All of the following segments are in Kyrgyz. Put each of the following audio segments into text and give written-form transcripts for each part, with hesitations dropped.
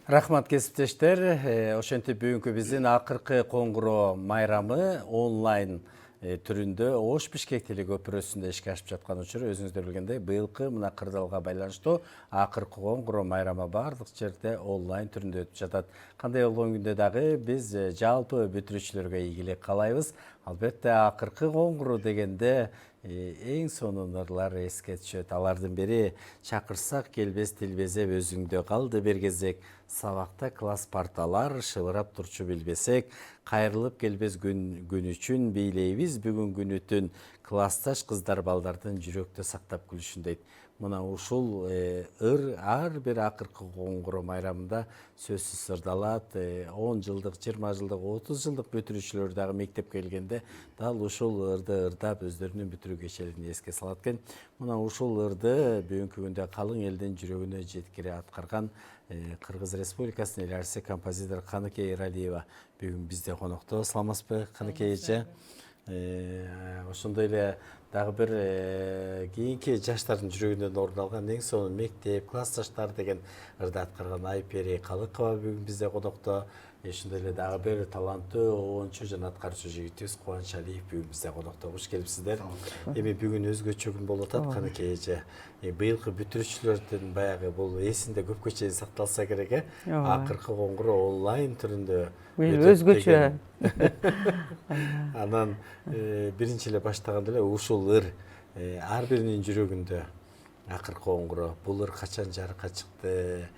Рахмат кесиптештер. Ошентип бүгүнкү биздин акыркы коңгуроо майрамы онлайн түрүндө Ош Бишкек тили көпүрөсүндө ишке ашып жаткан учуру өзүңүздөр билгендей быйылкы мына кырдаалга байланыштуу акыркы коңгуроо майрамы баардык жерде онлайн түрүндө өтүп жатат. Кандай болгон күндө дагы биз жалпы бүтүрүүчүлөргө ийгилик каалайбыз. Албетте акыркы коңгуроо дегенде эң сонун ырлар эске түшөт. Алардын бири чакырсак келбес тилбезеп өзүңдө калды бир кезек, сабакта класс парталар шыбырап турчу билбесек, кайрылып келбес күн үчүн бийлейбиз бүгүн күнүтүн, классташ кыздар балдардын жүрөктө сактап күлүшүн дейт. Мына ушул ыр ар бир акыркы коңгуроо майрамында сөзсүз ырдалат. 10 жылдык, 20 жылдык, 30 жылдык бүтүрүүчүлөр дагы мектепке келгенде дал ушул ырды ырдап өздөрүнүн бүтүрүү кечелигин эске салат экен. Мына ушул ырды бүгүнкү күндө калың элдин жүрөгүнө жеткире аткарган Кыргыз Республикасынын эл арчысы композитор Каныкей Эралиева бүгүн бизде конокто. Саламатсызбы, Каныкей эже? Ошондой эле дагы бир кийинки жаштардын жүрөгүнөн орун алган эң сонун мектеп, классташтар деген ырды аткарган Айпери Калыкова бүгүн бизде конокто. Ошондой эле дагы бир таланттуу оончу жана аткаруучу жигитибиз Кубаныч Алиев бүгүн бизде конокто. Кош келипсиздер. Эми бүгүн өзгөчө күн болуп атат, Каныкей эже. Быйылкы бүтүрүүчүлөрдүн баягы бул эсинде көпкө чейин сакталса керек, акыркы коңгуроо онлайн түрүндө өзгөчө. Анан биринчи эле баштаганда эле ушул ыр ар биринин жүрөгүндө акыркы коңгуроо. Бул ыр качан жарыкка чыкты,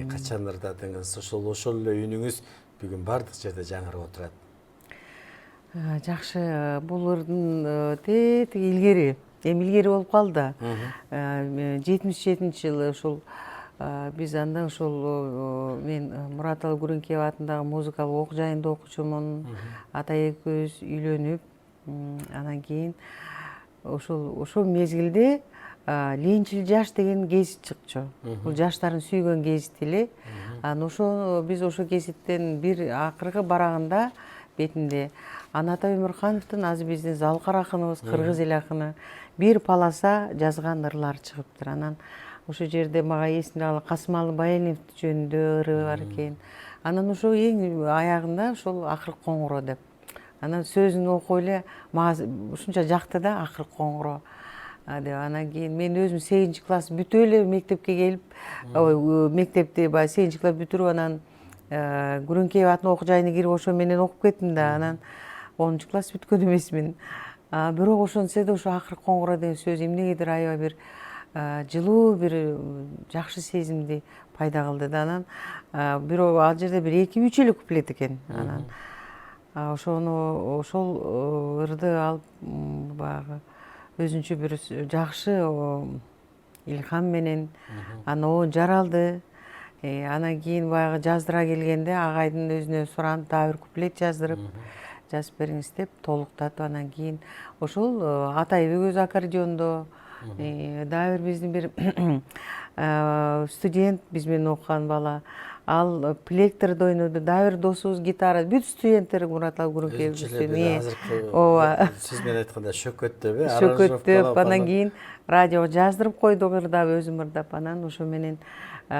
качан ырдадыңыз, ошол эле үнүңүз бүгүн бардык жерде жаңырап отурат. Жакшы, бул ырдын тети илгери, эми илгери болуп калды. 77-жылы ушул биз анда ушул мен Мураталы Күреңкеев атындагы музыкалык окуу жайында окуучумун. Ата экөөбүз үйлөнүп, анан кийин ошол мезгилде Ленчил жаш деген гезит чыкчу. Бул жаштардын сүйгөн гезити эле. Анан биз ошол гезиттен бир акыркы барагында бетинде Аната Өмүркановдун азыр биздин залкар акыныбыз, кыргыз эл акыны бир полоса жазган ырлар чыгыптыр. Анан ошол жерде мага эсимде калат Касымалы Баялиев жөнүндө ыры бар экен. Анан ошол эң аягында ошол акыркы коңгуроо деп. Анан сөзүн окуп эле мага ушунча жакты да акыркы коңгуроо деп. Анан кийин мен өзүм 8 класс бүтүп эле мектепке келип, мектепти баягы 8 класс бүтүрүп анан Күреңкеев атынын окуу жайына кирип ошо менен окуп кеттим да. Анан 10 класс бүткөн эмесмин. Бирок ошентсе да ошо акыркы коңгуроо деген сөз эмнегедир аябай бир жылуу бир жакшы сезимди пайда кылды да. Анан бирок ал жерде бир 2-3 эле куплет экен. Анан ошол ырды алып баягы өзүнчө бир жакшы илхам менен анан жаралды. Анан кийин баягы жаздыра келгенде агайдын өзүнөн суранып дагы бир куплет жазып бериңиз деп толуктатып, анан кийин ошол Атайып экөөбүз аккордеондо, дагы бир биздин бир студент биз менен окуган бала, ал плектордо ойноду, дагы бир досубуз гитара, бүт студенттер Мураталы Күреңкеевдин. Ооба. Сиз менен айтканда шөкөттөбү, шөкөттөп, анан кийин радиого жаздырып койдук, ырдап, өзүм ырдап, анан ошо менен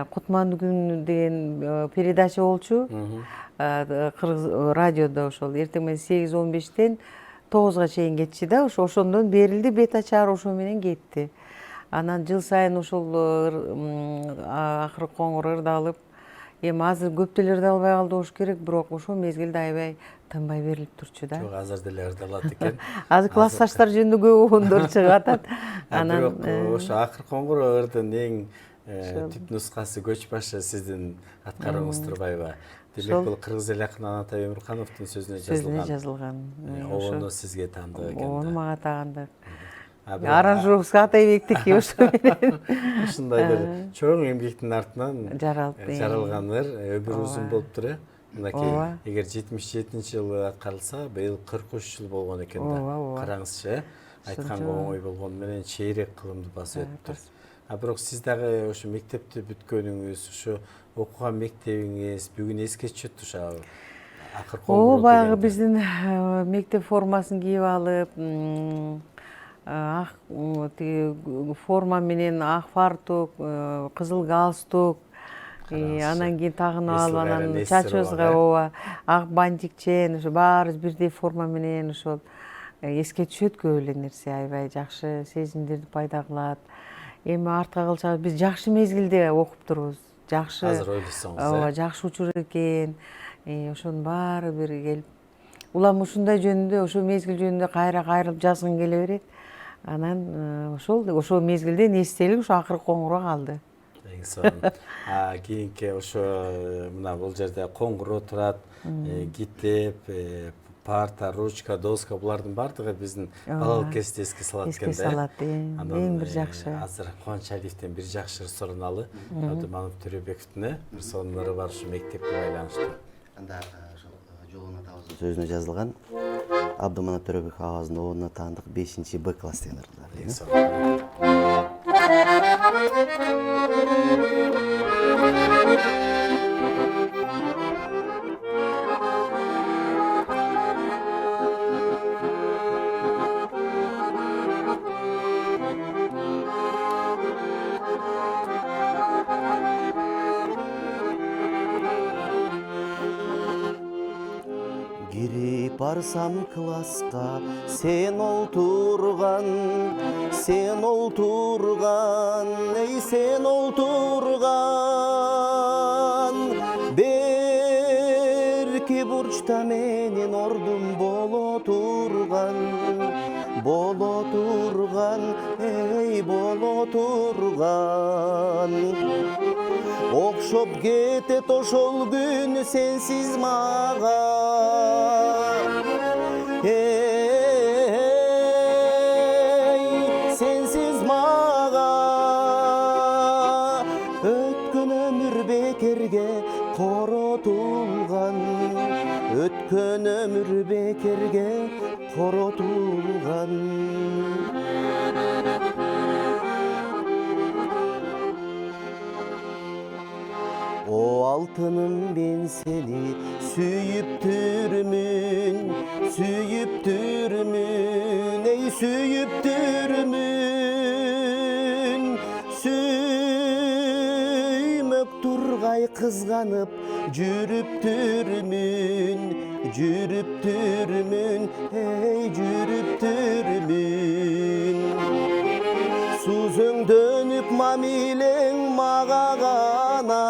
Кутмандуу күн деген передача болчу. Кыргыз радиодо ошол эртең менен 8:15-тен 9-га чейин кетчү да. Ошондон берилди, бет ачаар ошо менен кетти. Анан жыл сайын ошол акыркы коңгуроо ырдалып, эми азыр көп деле ырдалбай калды болуш керек, бирок ошол мезгилде аябай тынбай берилип турчу да. Жок, азыр деле ырдалат экен. Азыр классташтар жөнүндө көп огондор чыгып атат. Бирок ошо акыркы коңгуроо ырдын эң түп нускасы, көч башы сиздин аткарууңуз турбайбы? Демек бул кыргыз эл акыны Аната Өмүркановдун сөзүнө жазылган. Обону сизге таандык экен. Обону мага таандык. Аранжировкасы Атайбектики ошо менен. Ушундай бир чоң эмгектин артынан жаралган ыр өбүр узун болуптур. Мынакей, эгер 77-жылы аткарылса, быйыл 43 жыл болгон экен да. Караңызчы, айтканга оңой болгону менен чейрек кылымды басып өтүптүр. Бирок сиз дагы ошо мектепти бүткөнүңүз, ошо окуган мектебиңиз бүгүн эске түшөт ошо акыркы коңгуроо. Баягы биздин мектеп формасын кийип алып, тиги форма менен ак фартук, кызыл галстук, Анан кийин тагынып Эсил алып, кайра анан несир чачыбызга болгон, ооба ак бантикчен ошо баарыбыз бирдей форма менен ошол эске түшөт көп эле нерсе, аябай жакшы сезимдерди пайда кылат. Эми артка калсак биз жакшы мезгилде окуп турбуз. Жакшы, азыр ойлосоңуз, ооба жакшы учур экен. Ошонун баары бир келип, улам ушундай жөнүндө, ошол мезгил жөнүндө кайра кайрылып жазгың келе берет. Анан ошол мезгилден эстелик ошо акыркы коңгуроо калды. Эң сонун. Кийинки ошо мына бул жерде коңгуроо турат, китеп, парта, ручка, доска, булардын баардыгы биздин балалык кезди эске салат экен да. Эске салат, эң бир жакшы. Азыр Кубанычалиевден бир жакшы сурооналы. Абдыманов Төрөбековдун бир сонунлору бар ушу мектепке байланыштуу. Анда Жолон атабыздын сөзүнө жазылган Абдыманов Төрөбеков агабыздын оонуна таандык 5-Б класс деген ырдылар. Эң сонун. Кирип барсам класска сен олтурган, сен олтурган, ey сен олтурган. Берки бурчта менин ордум боло турган, ey боло турган. Окшоп кетет ошол күн сенсиз мага, сенсиз мага. Өткөн өмүр бекерге коротулган, өткөн өмүр бекерге коротулган. О алтыным мен сени сүйүп түрмүн, ey сүйүп түрмүн. Сүймөк тургай кызганып жүрүп түрмүн, ey жүрүп түрмүн. Сузөңдөнүп мамилең мага гана,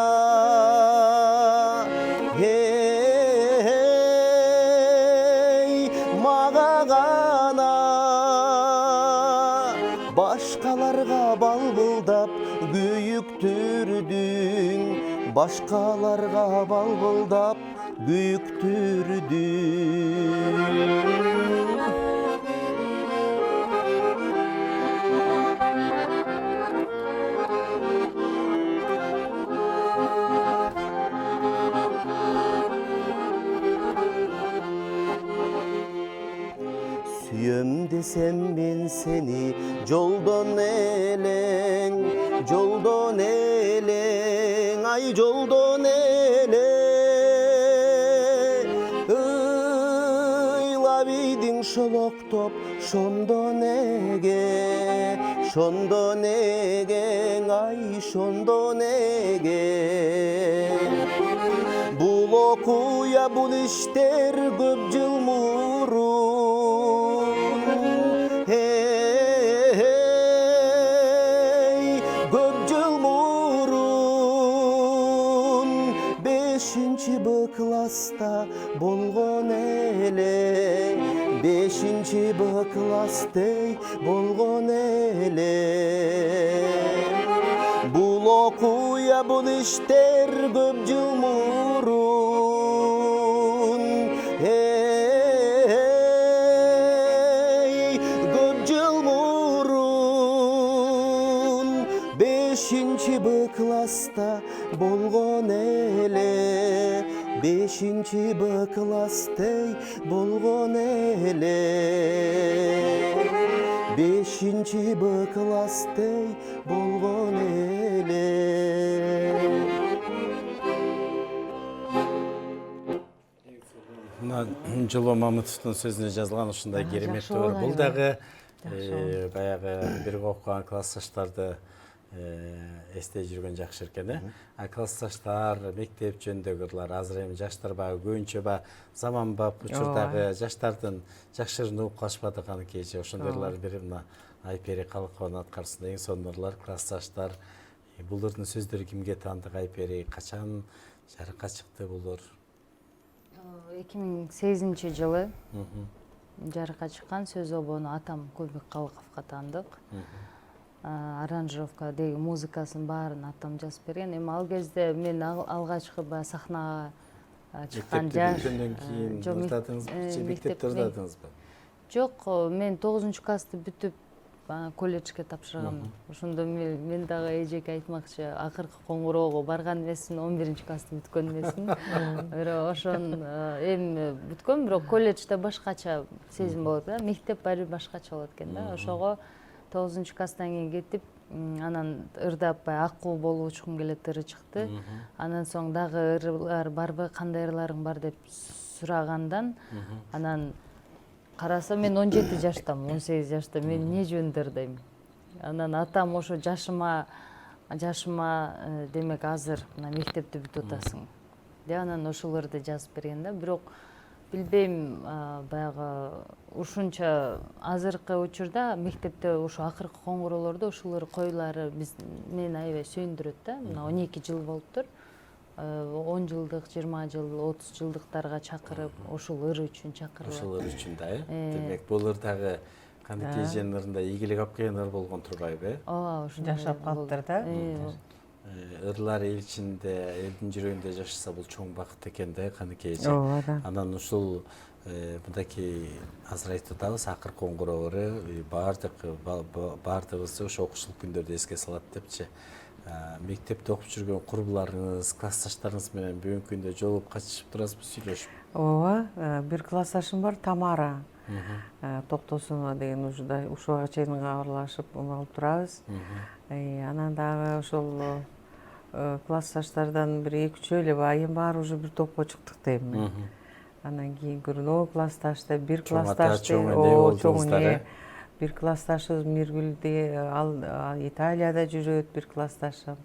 мага гана. Башкаларга балбылдап күйүктүрдүң, башкаларга балбылдап күйүктүрдүң. Сүйөм десем мен сени жолдон элең, ай жолдон элең. Ыйлап ийдиң шолоктоп шондо неге, ай шондо неге. Бул окуя, бул иштер көп жыл мурун, көп жыл мурун. 5-Б класста болгон эле, 5-Б класстей болгон эле. Бул окуя, бул иштер көп жыл мурун, көп жыл мурун. 5-Б класста болгон эле, 5-Б класстей болгон эле. 5-Б класстей болгон эле. Мына Жоло Мамытовдун сөзүнө жазылган ушундай кереметтүү. Бул дагы баягы бирге окуган классташтарды эсте жүргөн жакшы экен. А классташтар, мектеп жөнүндөгүлөр азыр эми жаштар баягы көбүнчө баягы заманбап учурдагы жаштардын жакшырын угуп калышпады каныкейчи. Ошондойлордун бири мына Айпери Калыкованын аткарысында эң сонурлар классташтар. Булардын сөздөрү кимге таандык? Айпери качан жарыкка чыкты булар? 2008-жылы жарыкка чыккан сөз обону атам Кулбек Калыковго таандык. Аранжировка деги музыкасын баарын атам жазып берген. Эми ал кезде мен алгачкы баягы сахнага чыккан жаш. Мектептен кийин ырдадыңызбы? Мектепте ырдадыңызбы? Жок, мен 9-классты бүтүп колледжге тапшыргам. Ошондо мен дагы эжеке айтмакчы, акыркы коңгуроого барган эмесмин, 11-классты бүткөн эмесмин. Бирок ошон эми бүткөм, бирок колледжде башкача сезим болот да. Мектеп баары башкача болот экен да. Ошого 9-класстан кийин кетип, анан ырдап аккул болуп учкум келет ыры чыкты. Анан соң дагы ырлар барбы, кандай ырларың бар деп сурагандан, анан караса мен 17 жаштамын, 18 жашта мен эмне жөнүндө ырдайм. Анан атам ошо жашыма демек азыр мына мектепти бүтүп атасың. Деп анан ошолорду жазып берген да. Бирок билбейм, баягы ушунча азыркы учурда мектепте ошо акыркы коңгуроолордо ушулар койлары мени аябай сүйүндүрөт да. Мына 12 жыл болуптур. 10 жылдык, 20 жыл, 30 жылдыктарга чакырып, ошол ыр үчүн чакырып. Ошол ыр үчүн да, демек бул ырдагы кандайкы эженин ырында ийгилик алып келген ыр болгон турбайбы? Ооба, ошондой жашап калыптыр да. Ырлар эл ичинде, элдин жүрөгүндө жашаса бул чоң бакыт экен да, каныкей эже. Ооба да. Анан ушул мындакей азыр айтып атабыз, акыркы коңгуроо ыры баардыгыбызды ошо окуучулук күндөрдү эске салат депчи. Мектепте окуп жүргөн курбуларыңыз, классташтарыңыз менен бүгүнкү күндө жолугуп катышып турасызбы, сүйлөшүп? Ооба, бир классташым бар, Тамара. Токтосунова деген ушуга чейин кабарлашып алып турабыз. Анан дагы ошол классташтардан бир 2-3 эле айым баары уже бир топко чыктык дейм мен. Анан кийин көрүнө классташты, бир классташты, чоң бир классташыбыз Миргүл, ал Италияда жүрөт, бир классташым.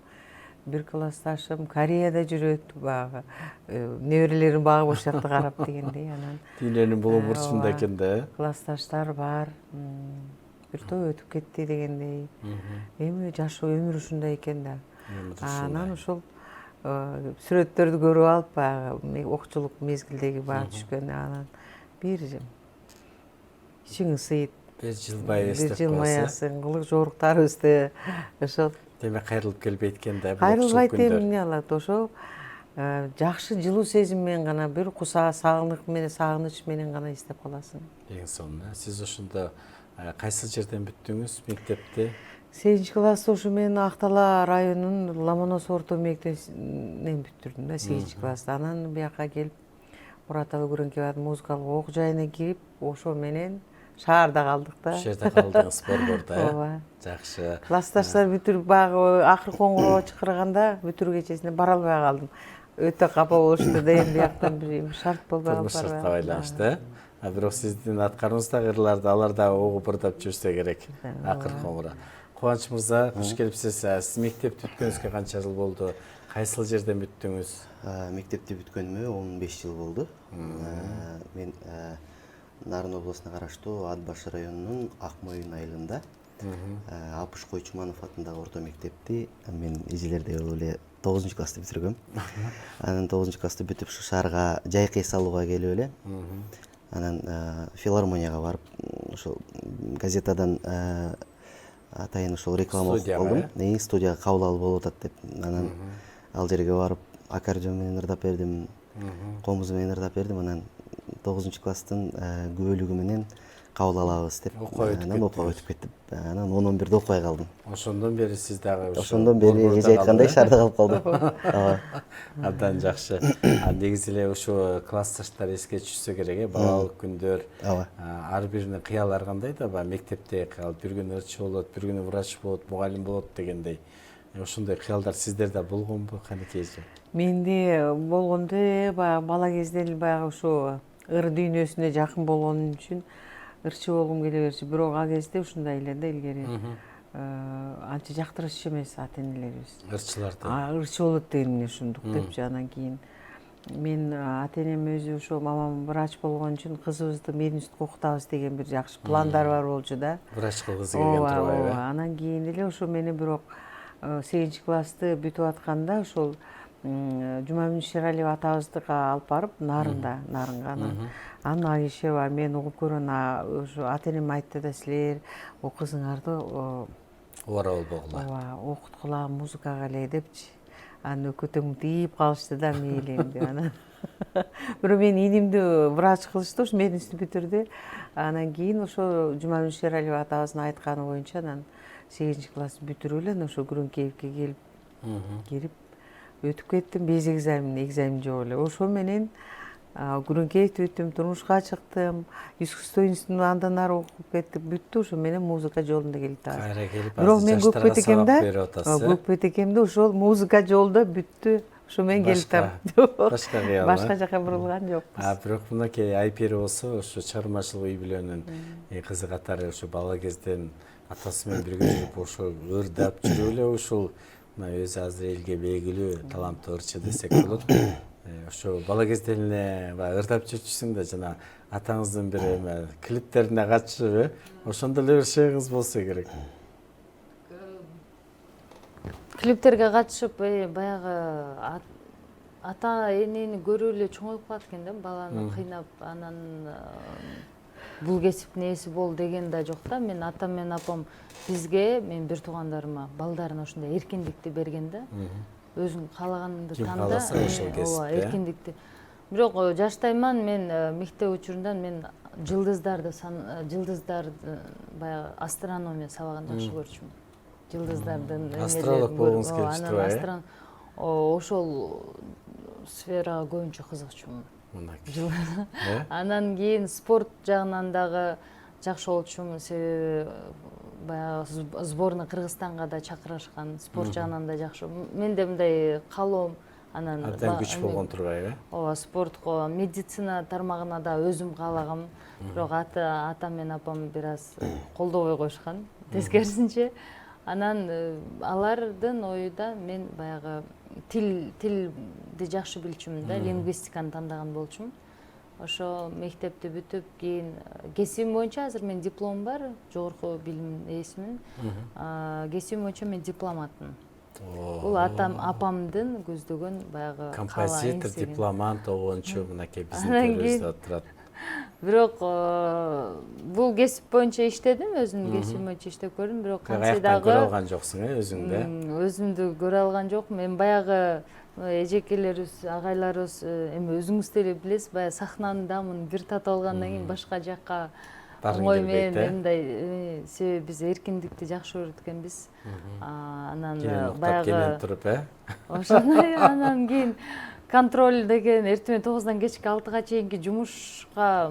Бир классташым Кореяда жүрөт, багы неберелерин багып ошол жакта карап дегендей. Анан Дүйнөнүн булуп бурчунда экен да. Классташтар бар. Бир топ өтүп кетти дегендей. Эми жашоо өмүр ушундай экен да. Анан ошол сүрөттөрдү көрүп алып, багы окуучулук мезгилдеги багы түшкөн. Анан бир ичиң ысыйт. Бир жылбай эстеп каласың. Бир жылмаясың, кылык жоруктарыбызды ошол. Демек кайрылып келбейт экен да. Кайрылбайт эми эмне алат, ошо жакшы жылуу сезим менен гана, бир сагыныч менен гана эстеп каласың. Эң сонун. Сиз ошондо кайсы жерден бүттүңүз мектепти? 8-классты ушу мен Актала районунун Ломоносов орто мектебинен бүттүрдүм да, 8-классты. Анан бияка келип Мураталы Күрөңкебаевдин музыкалык окуу жайына кирип, ошо менен шаарда калдык да. Ошол жерде калдыңыз, борбордо, Ооба. Жакшы. Классташтар бүтүрүп багы акыркы коңгуроого чакырганда бүтүрүү кечесине бара албай калдым. Өтө капа болушту да, эми бияктан бир шарт болбой калып Турмуш шартка байланыштуу. Бирок сиздин аткарыңыздагы ырларды алар да угуп ырдап жүрсө керек. Акыркы коңгуроо. Кубаныч мырза, куш келипсиз. Сиз мектепти бүткөнүзгө канча жыл болду? Кайсыл жерден бүттүңүз? Мектепти бүткөнүмө 15 жыл болду. Мен Нарын областына караштуу Ат-Баш районунун Акмоюн айылында Апыш Койчуманов атындагы орто мектепти мен эжелердей болуп эле 9-классты бүтүргөм. Анан 9-классты бүтүп ушу шаарга жайкы эс алууга келип эле. Анан филармонияга барып, ошол газетадан атайын ошол реклама окуп калдым. Студияга кабыл алуу болуп атат деп. Анан ал жерге барып аккордеон менен ырдап бердим, комуз менен ырдап бердим. Анан 9-класстын күбөлүгү менен кабыл алабыз деп анан окууга өтүп кеттим. Анан 10-11де окубай калдым. Ошондон бери сиз дагы ошондон бери эже айткандай шаарда калып калдым. Абдан жакшы. Негизи эле ушу классташтар эске түшсө керек, балалык күндөр. Ар биринин кыялары кандай да, мектепте бир күнү ырчы болот, бир күнү врач болот, мугалим болот дегендей. Ошондой кыялдар сиздерде болгонбу, каныкей эже? Менде болгондо бала кезден баягы ушу ыр дүйнөсүнө жакын болгон үчүн ырчы болгум келе берчү. Бирок ал кезде ушундай эле да, илгери анча жактырышчу эмес ата энелерибиз. ырчыларды. Ырчы болот деген эмне ушундук депчи. Анан кийин мен ата энем өзү ошо мамам врач болгон үчүн кызыбызды мединститутка окутабыз деген бир жакшы пландары бар болчу да. Врач кылгысы келген турбайбы? Анан кийин эле ошо мени бирок 8 классты бүтүп атканда ошол Жумабек Шералиев атабыздыкы алып барып Нарынга анан Айшева мен угуп көргөн ошо ата энем айтты да силер кызыңарды Ора болбогула. ооба окуткула музыкага эле депчи. Анан өкөтөң тийип калышты да мээлимди анан. Бирок менин инимди врач кылышты, ошо мединститут бүтүрдү. Анан кийин ошо Жумабек Шералиев атабыздын айтканы боюнча анан 8 класс бүтүрүп эле ошо Күрүнкеевке кирип өтүп кеттим без экзамен жок эле. Ошо менен Күрүнкеевди бүттүм, турмушка чыктым, искусство институтун андан ары окуп кеттик, бүттү. Ошо менен музыка жолунда келип атабыз. Кайра келип Бирок мен жаштарга сабак берип атасыз. Көкпөт экемде ошол музыка жолдо бүттү. Ошо менен келип атам. Башка кыял. Башка жака бурулган жокпуз. Бирок мынакей Айпери болсо ошо чыгармачылык үй бүлөнүн кызы катары ошо бала кезден атасы менен бирге жүрүп ошо ырдап жүрүп эле ушул мына өзү азыр элге белгилүү таланттуу ырчы десек болот. Ошо бала кезден эле баягы ырдап жүрчүсүң да жана атаңыздын бир клиптерине катышып, ошондо эле бир шыгыңыз болсо керек. Клиптерге катышып баягы ата энени көрүп эле чоңоюп калат экен да, баланы кыйнап анан бул кесиптин ээси бол деген да жок да. Мен атам менен апам бизге, мен бир туугандарыма балдарына ошондой эркиндикти берген да. Өзүң каалаганыңды танда. Ким кааласа ошол кесипте. Эркиндикти. Бирок жаштайман мен мектеп учурунда мен жылдыздар баягы астрономия сабагын жакшы көрчүмүн. Жылдыздардын астролог болгуңуз келип турбайбы? Ошол сферага көбүнчө кызыкчумун. Анан кийин спорт жагынан дагы жакшы болчумун. Себеби баягы сборный Кыргызстанга да чакырышкан, спорт жагынан да жакшы. Менде мындай каалоом, анан абдан күч болгон турбайбы? Ооба, спортко, медицина тармагына да өзүм каалагам. Бирок атам менен апам бир аз колдобой коюшкан, тескерисинче. Анан алардын оюда мен баягы тилди жакшы билчүмүн да, лингвистиканы тандаган болчумун. Ошо мектепти бүтүп, кийин кесибим боюнча азыр менин дипломум бар, жогорку билим ээсимин. Кесибим боюнча мен дипломатмын. Бул апамдын көздөгөн баягы композитор, дипломат, обончу мынакей биздин төрүбүздө отурат. Бирок бул кесип боюнча иштедим, өзүмдүн кесибим боюнча иштеп көрдүм, бирок кантсе дагы көрө алган жоксуң, өзүңдү? Өзүмдү көрө алган жокмун. Мен баягы эжекелерибиз, агайларыбыз, эми өзүңүз деле билесиз, баягы сахнанын дамын бир татып алгандан кийин башка жакка оңой менен мындай, себеби биз эркиндикти жакшы көрөт экенбиз. Анан баягы келип туруп, ошондой анан кийин контроль деген эртең 9-дан кечки 6-га чейинки жумушка,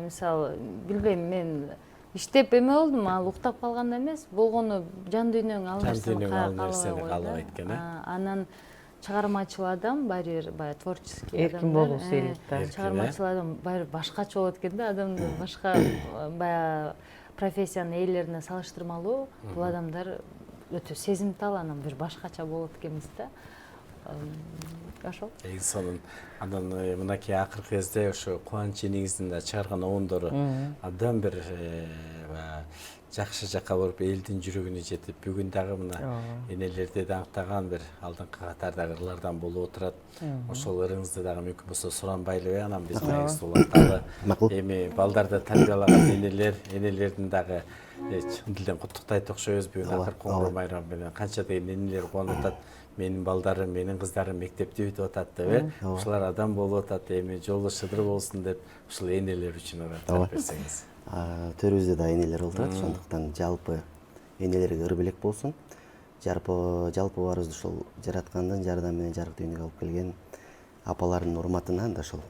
мисалы, билбейм, мен иштеп эме болдум, ал уктап калганда эмес, болгону жан дүйнөң ал нерсени каалабай экен. Анан чыгармачыл адам баары бир баягы творческий адам. Эркин болуусу керек да. Чыгармачыл адам баары башкача болот экен да, адамдын башка баягы профессиянын ээлерине салыштырмалуу бул адамдар өтө сезимтал, анан бир башкача болот экенбиз да. Ошол. Сонун анан мынакей акыркы кезде ошо Кубанч энеңиздин да чыгарган оундору абдан бир жакшы жакка барып элдин жүрөгүнө жетип, бүгүн дагы мына энелерди даңктаган бир алдыңкы катардагы ырлардан болуп отурат. Ошол ырыңызды дагы мүмкүн болсо суранбай эле анан биз дагы эми балдарды тарбиялаган энелердин дагы чын дилден куттуктайт окшойбуз. Бүгүн акыркы коңгуроо майрамы менен канча деген энелер кубанып атат. Менин балдарым, менин кыздарым мектепти бүтүп атат деп, ушулар адам болуп атат, эми жолу шыдыр болсун деп, ушул энелер үчүн айтып берсеңиз. Төрүбүздө да энелер отурат, ошондуктан жалпы энелерге ыр белек болсун. Жалпы баарыбызды ушул жараткандын жардамы менен жарык дүйнөгө алып келген апалардын урматына да ушул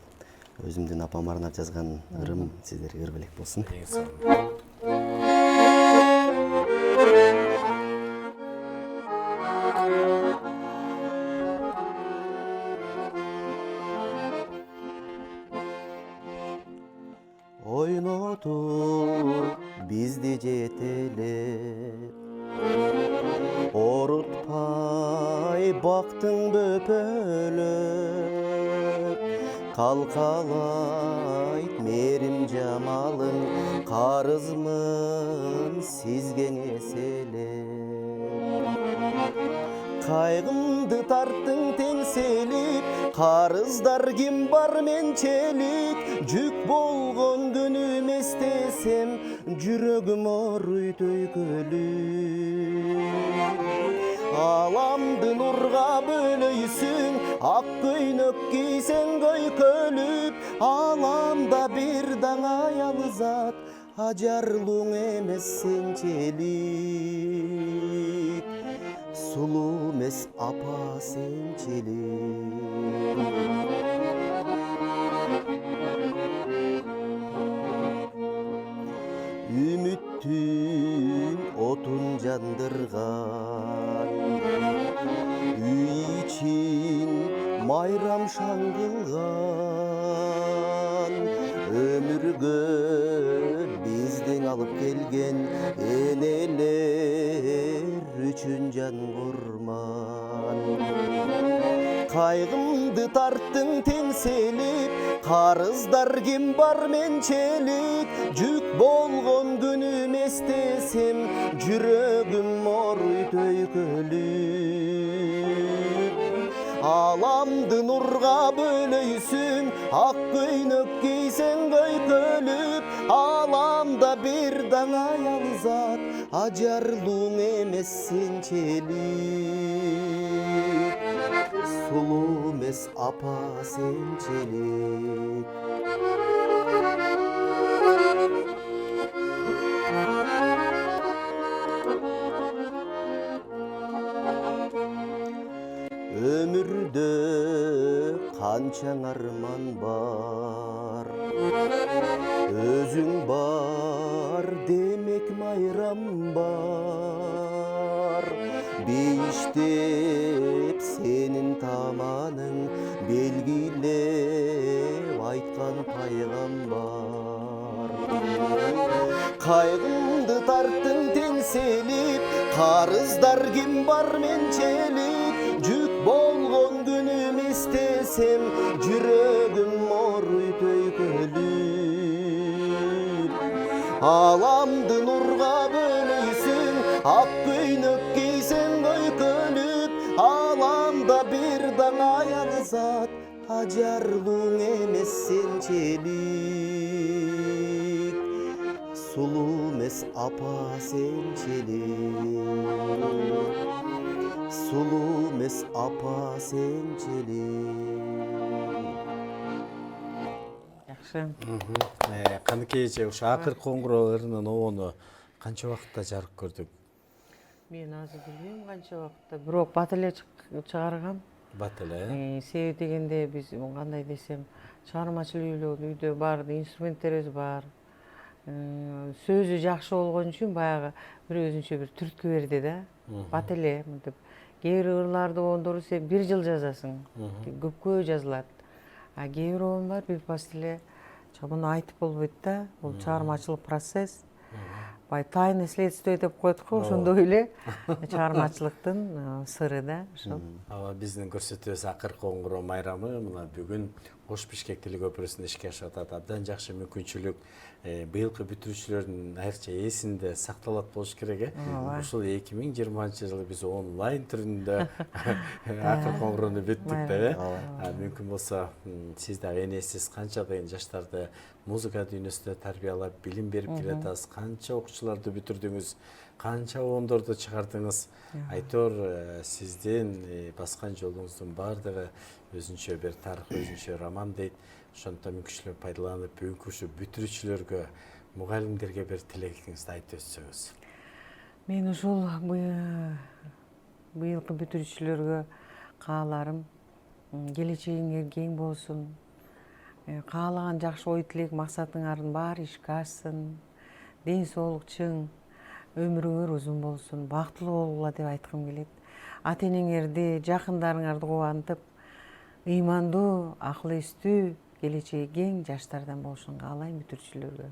өзүмдүн апама арнап жазган ырым сиздерге ыр белек болсун. Ойнотуп бизди жетелеп бактың бөпөлөп калкалайт мерим жамалың карызмын сизге эселеп кайгымды тарттың теңселип карыздар ким бар менчелик жүк болгон күнүм эстесем жүрөгүм ооруйт өйкөлүп аламды нурга бөлөйсүң ак көйнөк кийсең көйкөлүп аламда бир даңа аялзат ажарлууң эмес сенчелик сулуу эмес апа сенчелик үмүттүн отун жандырган үй ичин майрам шаңгылган өмүргө биздин алып келген энелер үчүн жан курман кайгымды тарттың теңселип карыздар ким бар менчелик жүк болгон күнүм эстесем жүрөгүм ооруйт өйкөлүп аламды нурга бөлөйсүң ак көйнөк кийсең көйкөлүп аламда бир даңа аялзат ажарлууң эмес сенчелик сулуу эмес апа сенчелик өмүрдө канчаң арман бар өзүң бар демек майрам бар бейиштеп сенин тааманың белгилеп айткан пайгамбар кайгымды тарттың теңселип карыздар ким бар менчелик жүк болгон күнүм эстесем жүрөгүм ооруйт өйкөлүп аламды нурга бөлөйсүң ак көйнөк кийсең көйкөлүп аламда бир даңа аялзат ажарлууң эмес сенчелик сулуу эмес апа сенчелик сулуу эмес апа сенчелик жакшы Каныкей эже ушу акыркы коңгуроо ырынын обону канча убакытта жарык көрдүк? мен азыр билбейм канча убакытта бирок бат эле чыгаргам Бат эле. себеби дегенде биз кандай десем чыгармачылык үйдө бар инструменттерибиз бар сөзү жакшы болгон үчүн баягы бир өзүнчө бир түрткү берди да бат эле мынтип кээ бир ырларды обондору сен бир жыл жазасың көпкө жазылат а кээ бир обон бар бир пас эле муну айтып болбойт да бул чыгармачылык процесс баягы тайный следствие деп коет го ошондой эле чыгармачылыктын сыры да ошол Аба биздин көрсөтүүбүз акыркы коңгуроо майрамы мына бүгүн Ош Бишкек тили көпүрөсүндө ишке ашып атат. Абдан жакшы мүмкүнчүлүк. Быйылкы бүтүрүүчүлөрдүн айрыкча эсинде сакталат болуш керек. Ушул 2020-жылы биз онлайн түрүндө акыркы коңгуроону бүттүк да. Мүмкүн болсо сиз дагы энесиз канча кыйын жаштарды музыка дүйнөсүндө тарбиялап, билим берип келатасыз, канча окуучуларды бүтүрдүңүз, канча обондорду чыгардыңыз. Айтор сиздин баскан жолуңуздун баардыгы өзүнчө бир тарых, өзүнчө роман дейт. Ошондон мүмкүнчүлүктөн пайдаланып, бүгүнкү ушу бүтүрүүчүлөргө, мугалимдерге бир тилегиңизди айтып өтсөңүз. мен ушул быйылкы бүтүрүүчүлөргө кааларым келечегиңер кең болсун, каалаган жакшы ой тилек максатыңардын баары ишке ашсын, ден соолук чың, өмүрүңөр узун болсун, бактылуу болгула деп айткым келет. Ата энеңерди, жакындарыңарды кубантып, ыймандуу, акыл эстүү, келечеги кең жаштардан болушун каалайм бүтүрүүчүлөргө.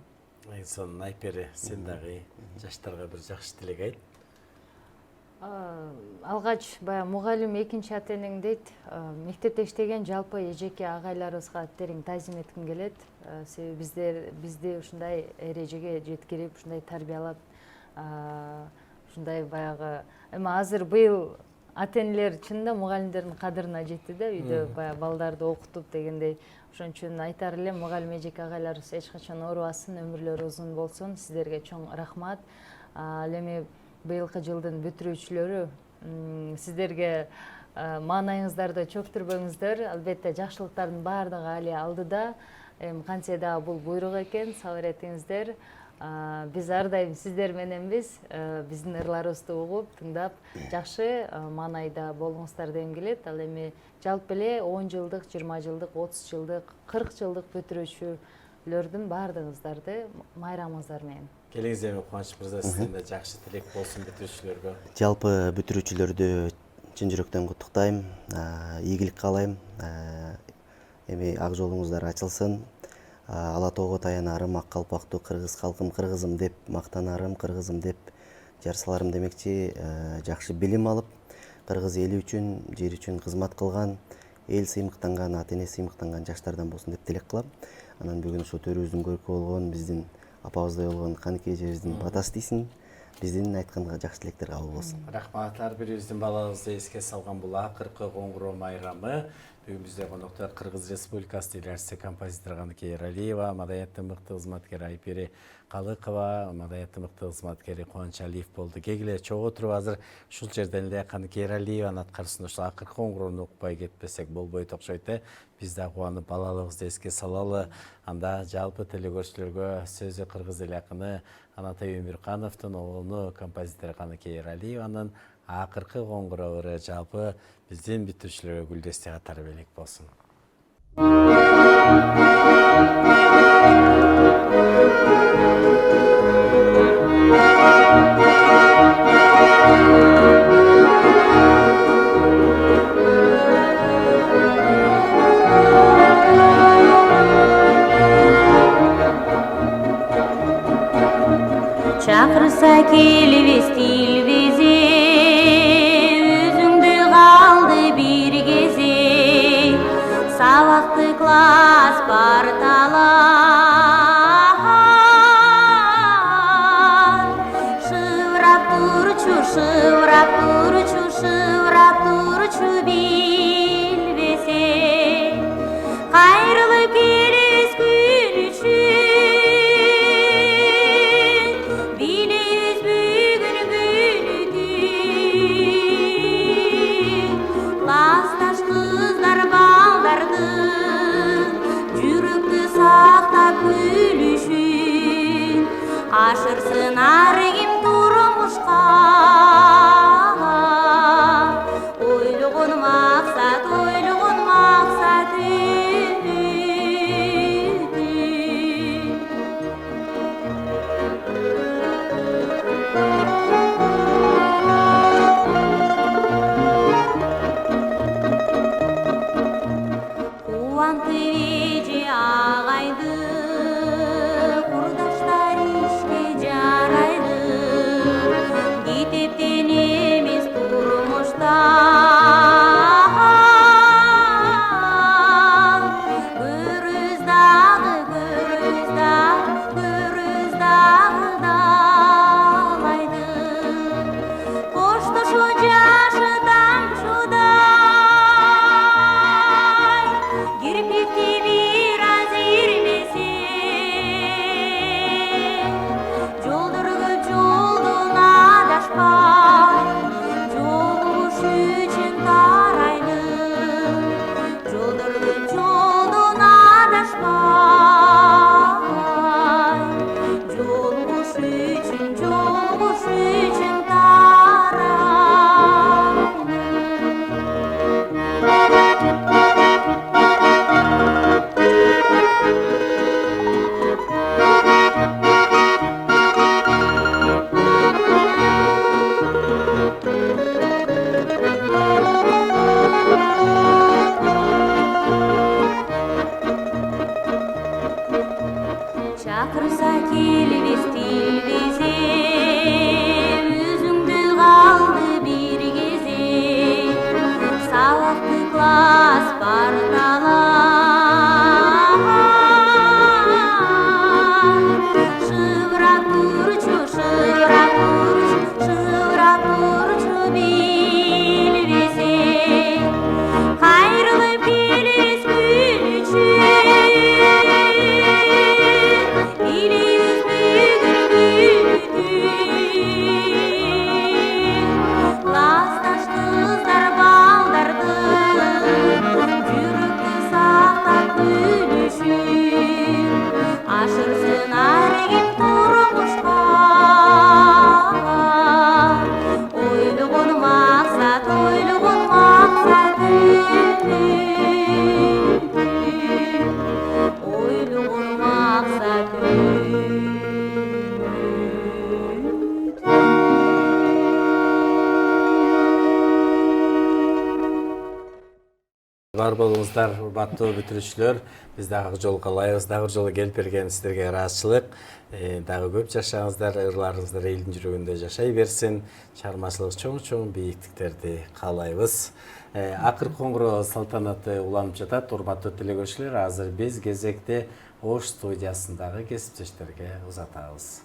Айпери, сен дагы жаштарга бир жакшы тилек айт. алгач баягы мугалим экинчи ата энең дейт. Мектепте иштеген жалпы эжеке агайларыбызга терең таазим этким келет. Себеби бизди ушундай эрежеге жеткирип, ушундай тарбиялап, ушундай баягы эми азыр быйыл ата энелер чынында мугалимдердин кадырына жетти да, үйдө баягы балдарды окутуп дегендей. Ошон үчүн айтар элем, мугалим эжеке агайларыбыз эч качан оорубасын, өмүрлөрү узун болсун. Сиздерге чоң рахмат. Ал эми быйылкы жылдын бүтүрүүчүлөрү, сиздерге маанайыңыздарды чөктүрбөңүздөр. Албетте жакшылыктардын баардыгы али алдыда. Эми кантсе да бул буйрук экен, сабыр этиңиздер. Биз ар дайым сиздер мененбиз. Биздин ырларыбызды угуп, тыңдап, жакшы маанайда болуңуздар дегим келет. Ал эми жалпы эле 10 жылдык, 20 жылдык, 30 жылдык, 40 жылдык бүтүрүүчүлөрдүн баардыгыңыздарды майрамыңыздар менен. Келиңиз эми Кубаныч мырза, сизден да жакшы тилек болсун бүтүрүүчүлөргө. Жалпы бүтүрүүчүлөрдү чын жүрөктөн куттуктайм, ийгилик каалайм. Эми ак жолуңуздар ачылсын. Ала тоого таянарым, ак калпактуу кыргыз калкым, кыргызым деп мактанарым, кыргызым деп жар саларым демекчи. Жакшы билим алып, кыргыз эли үчүн, жери үчүн кызмат кылган, эл сыймыктанган, ата эне сыймыктанган жаштардан болсун деп тилек кылам. Анан бүгүн ушу төрүбүздүн көркү болгон, биздин апабыздай болгон Каныке эжебиздин батасы тийсин, биздин айткан жакшы тилектер кабыл болсун. Рахмат. Ар бирибиздин балабызды эске салган бул акыркы коңгуроо майрамы. Бүгүн бизде коноктор Кыргыз Республикасы телеарчысы композитор Каныке Эралиева, маданияттын мыкты кызматкери Айпери Калыкова, маданияттын мыкты кызматкери Кубаныч Алиев болду. Кегиле чогуу туруп азыр ушул жерден эле Каныке Эралиеванын аткарышында ушул акыркы коңгуроону укпай кетпесек болбойт окшойт. Биз да кубанып балалыгыбызды эске салалы. Анда жалпы телекөрүүчүлөргө сөзү кыргыз эл акыны Анатай Өмүркановдун оолуну композитор Каныке Эралиеванын акыркы коңгуроолору жалпы биздин бүтүрүүчүлөргө гүлдестек катары белек болсун. Çakırsa kelbes tilbeze, özüңdü kaldı bir geze, sabakты klas partalar. Şıvrap turçu bilbese, kayrılıp keles gün üçün, bileyiz bugün günüdür. Klastaş kızlar baldardı, жүрөктү сактап күлүшүн, ашырсын ар ким турмушка. Бар болуңуздар, урматтуу бүтүрүүчүлөр. Биз дагы жолу каалайбыз, дагы жолу келип берген сиздерге ыраазычылык. Дагы көп жашаңыздар, ырларыңыздар элдин жүрөгүндө жашай берсин. Чыгармачылык чоң бийиктиктерди каалайбыз. Акыркы коңгуроо салтанаты уланып жатат. Урматтуу телекөрүүчүлөр, азыр биз кезекте Ош студиясындагы кесиптештерге узатабыз.